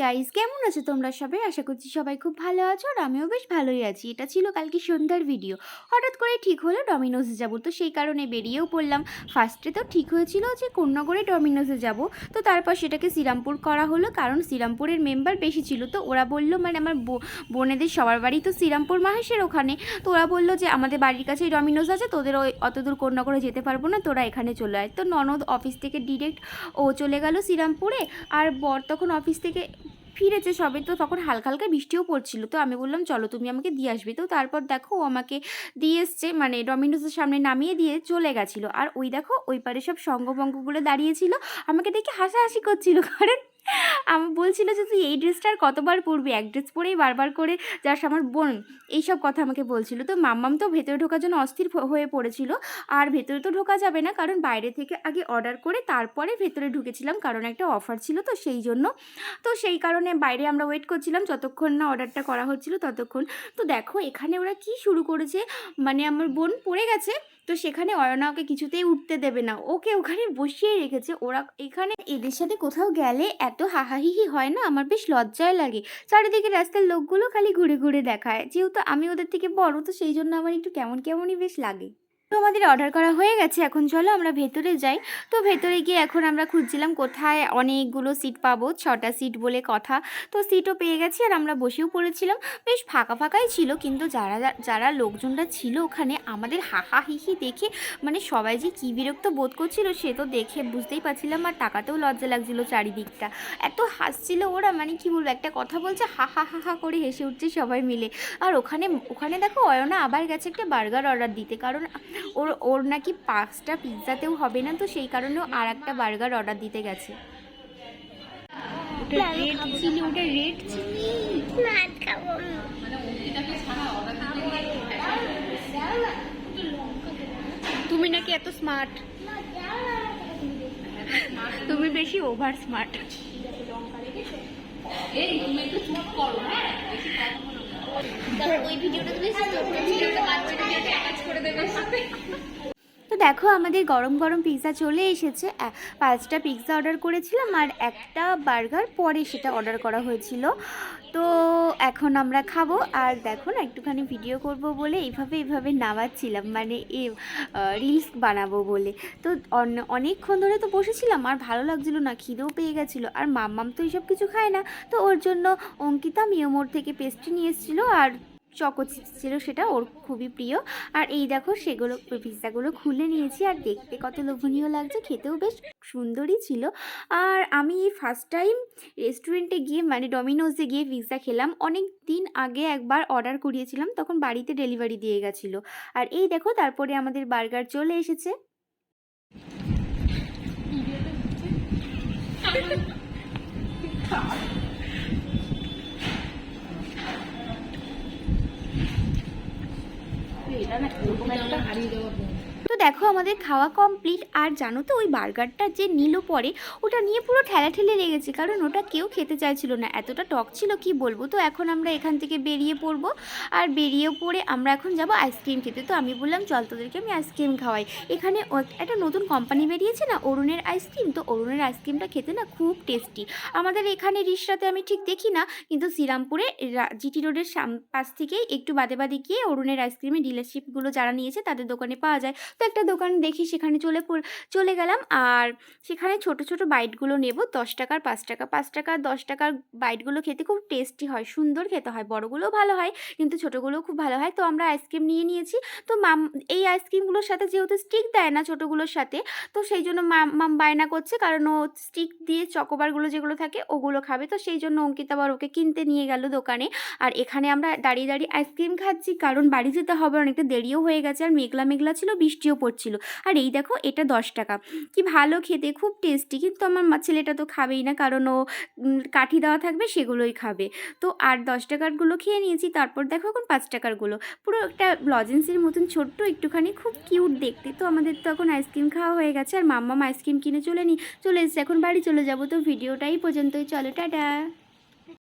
Guys, কেমন আছো তোমরা সবাই? আশা করছি সবাই খুব ভালো আছো আর আমিও বেশ ভালোই আছি। এটা ছিল কালকে সন্ধ্যার ভিডিও। হঠাৎ করে ঠিক হলো ডমিনোজে যাব, তো সেই কারণে বেরিয়েও পড়লাম। ফার্স্টে তো ঠিক হয়েছিল যে কোন্নগরে ডমিনোজে যাব, তো তারপর সেটাকে শ্রীরামপুর করা হলো, কারণ শ্রীরামপুরের মেম্বার বেশি ছিল। তো ওরা বললো, মানে আমার বোনেদের সবার বাড়ি তো শ্রীরামপুর মাহেশের ওখানে, তো ওরা বললো যে আমাদের বাড়ির কাছেই ডমিনোজ আছে, তোদের ওই অত দূর কোন্নগরে যেতে পারবো না, তোরা এখানে চলে আয়। তো ননদ অফিস থেকে ডিরেক্ট ও চলে গেল শ্রীরামপুরে, আর বর তখন অফিস থেকে ফিরেছে সবে, তো তখন হালকা হালকা বৃষ্টিও পড়ছিল। তো আমি বললাম চলো তুমি আমাকে দিয়ে আসবে। তো তারপর দেখো ও আমাকে দিয়ে এসছে, মানে ডমিনোসের সামনে নামিয়ে দিয়ে চলে গেছিলো। আর ওই দেখো ওই পারে সব সঙ্গবঙ্গগুলো দাঁড়িয়েছিল, আমাকে দেখে হাসাহাসি করছিল, কারণ আমি বলছিল যে তুই এই ড্রেসটা আর কতবার পরবি, এক ড্রেস পরেই বারবার করে যাস আমার বোন, এইসব কথা আমাকে বলছিল। তো মাম্মাম তো ভেতরে ঢোকার জন্য অস্থির হয়ে পড়েছিল। আর ভেতরে তো ঢোকা যাবে না, কারণ বাইরে থেকে আগে অর্ডার করে তারপরে ভেতরে ঢুকেছিলাম, কারণ একটা অফার ছিল তো সেই জন্য। তো সেই কারণে বাইরে আমরা ওয়েট করছিলাম যতক্ষণ না অর্ডারটা করা হচ্ছিল ততক্ষণ। তো দেখো এখানে ওরা কি শুরু করেছে, মানে আমার বোন পড়ে গেছে, তো সেখানে অয়না ওকে কিছুতেই উঠতে দেবে না, ওকে ওখানে বসিয়ে রেখেছে। ওরা এখানে এদের সাথে কোথাও গেলে এত হাহাহিহি হয় না, আমার বেশ লজ্জায় লাগে। চারিদিকে রাস্তার লোকগুলো খালি ঘুরে ঘুরে দেখায়, যেহেতু আমি ওদের থেকে বড়, তো সেই জন্য আমার একটু কেমন কেমনই বেশ লাগে। তো আমাদের অর্ডার করা হয়ে গেছে, এখন চলো আমরা ভেতরে যাই। তো ভেতরে গিয়ে এখন আমরা খুঁজছিলাম কোথায় অনেকগুলো সিট পাবো, 6টা সিট বলে কথা। তো সিটও পেয়ে গেছি আর আমরা বসেও পড়েছিলাম, বেশ ফাঁকা ফাঁকাই ছিল। কিন্তু যারা যারা লোকজনরা ছিল ওখানে আমাদের হাহাহিহি দেখে মানে সবাই যে কী বিরক্ত বোধ করছিল সে তো দেখে বুঝতেই পারছিলাম, আর টাকাতেও লজ্জা লাগছিল। চারিদিকটা এত হাসছিল ওরা, মানে কি বলবো, একটা কথা বলছে হা হা হা হা করে হেসে উঠছে সবাই মিলে। আর ওখানে ওখানে দেখো অয়না আবার গেছে একটা বার্গার অর্ডার দিতে, কারণ ওর ওর নাকি 5টা পিৎজাতেও হবে না, তো সেই কারণেও আর একটা বার্গার অর্ডার দিতে গেছে। তুমি নাকি এত স্মার্ট, তুমি বেশি ওভার স্মার্ট। তো দেখো আমাদের গরম গরম পিৎজা চলে এসেছে। 5টা পিৎজা অর্ডার করেছিলাম আর একটা বার্গার পরে সেটা অর্ডার করা হয়েছিল। তো এখন আমরা খাবো, আর দেখো না একটুখানি ভিডিও করব বলে এইভাবে নামাচ্ছিলাম, মানে রিলস বানাবো বলে। তো অনেকক্ষণ ধরে তো বসেছিলাম আর ভালো লাগছিলো না, খিদেও পেয়ে গেছিলো। আর মাম্মাম তো এইসব কিছু খায় না, তো ওর জন্য অঙ্কিতা মিয়োমোর থেকে পেস্ট্রি নিয়ে এসেছিলো আর চকো চিপস ছিল, সেটা ওর খুবই প্রিয়। আর এই দেখো সেগুলো পিৎজাগুলো খুলে নিয়েছি, আর দেখতে কত লোভনীয় লাগছে, খেতেও বেশ সুন্দরই ছিল। আর আমি ফার্স্ট টাইম রেস্টুরেন্টে গিয়ে, মানে ডমিনোজে গিয়ে পিৎজা খেলাম। অনেক দিন আগে একবার অর্ডার করিয়েছিলাম, তখন বাড়িতে ডেলিভারি দিয়ে গেছিলো। আর এই দেখো তারপরে আমাদের বার্গার চলে এসেছে। তো দেখো আমাদের খাওয়া কমপ্লিট। আর জানো তো ওই বার্গারটা যে নিল পরে, ওটা নিয়ে পুরো ঠেলাঠেলি লেগেছে, কারণ ওটা কেউ খেতে চাইছিল না, এতটা টক ছিল কি বলবো। তো এখন আমরা এখান থেকে বেরিয়ে পড়বো, আর বেরিয়ে পড়ে আমরা এখন যাব আইসক্রিম খেতে। তো আমি বললাম চল তোদেরকে আমি আইসক্রিম খাওয়াই। এখানে একটা নতুন কোম্পানি বেরিয়েছে না, অরুণের আইসক্রিম, তো অরুণের আইসক্রিমটা খেতে না খুব টেস্টি। আমাদের এখানে রিসরাতে আমি ঠিক দেখি না, কিন্তু শ্রীরামপুরে জিটি রোডের পাশ থেকেই একটু বাদে বাদে গিয়ে অরুণের আইসক্রিমের ডিলারশিপগুলো যারা নিয়েছে তাদের দোকানে পাওয়া যায়। তো একটা দোকান দেখি সেখানে চলে গেলাম, আর সেখানে ছোট ছোট বাইটগুলো নেব, 10 টাকার 5 টাকা, 5 টাকা 10 টাকার বাইটগুলো খেতে খুব টেস্টি হয়, সুন্দর খেতে হয়, বড়গুলোও ভালো হয় কিন্তু ছোটোগুলোও খুব ভালো হয়। তো আমরা আইসক্রিম নিয়ে নিয়েছি। তো এই আইসক্রিমগুলোর সাথে যেহেতু স্টিক দেয় না ছোটোগুলোর সাথে, তো সেই জন্য মাম বায়না করছে, কারণ ও স্টিক দিয়ে চকোবারগুলো যেগুলো থাকে ওগুলো খাবে। তো সেই জন্য অঙ্কিতা আবার ওকে কিনতে নিয়ে গেল দোকানে। আর এখানে আমরা দাঁড়িয়ে দাঁড়িয়ে আইসক্রিম খাচ্ছি, কারণ বাড়ি যেতে হবে, অনেকটা দেরিও হয়ে গেছে, আর মেঘলা মেঘলা ছিল, বৃষ্টিও পড়ছিল। আর এই দেখো এটা 10 টাকা, কি ভালো খেতে, খুব টেস্টি। কিন্তু আমার ছেলেটা তো খাবেই না, কারণ ও কাঠি দেওয়া থাকবে সেগুলোই খাবে। তো আর 10 টাকারগুলো খেয়ে নিয়েছি। তারপর দেখো এখন 5 টাকারগুলো, পুরো একটা লজেন্সের মতন ছোট্ট একটুখানি, খুব কিউট দেখতে। তো আমাদের তো এখন আইসক্রিম খাওয়া হয়ে গেছে, আর মাম্মাম আইসক্রিম কিনে চলে এসেছে, এখন বাড়ি চলে যাব। তো ভিডিওটাই পর্যন্তই, চলো টাটা।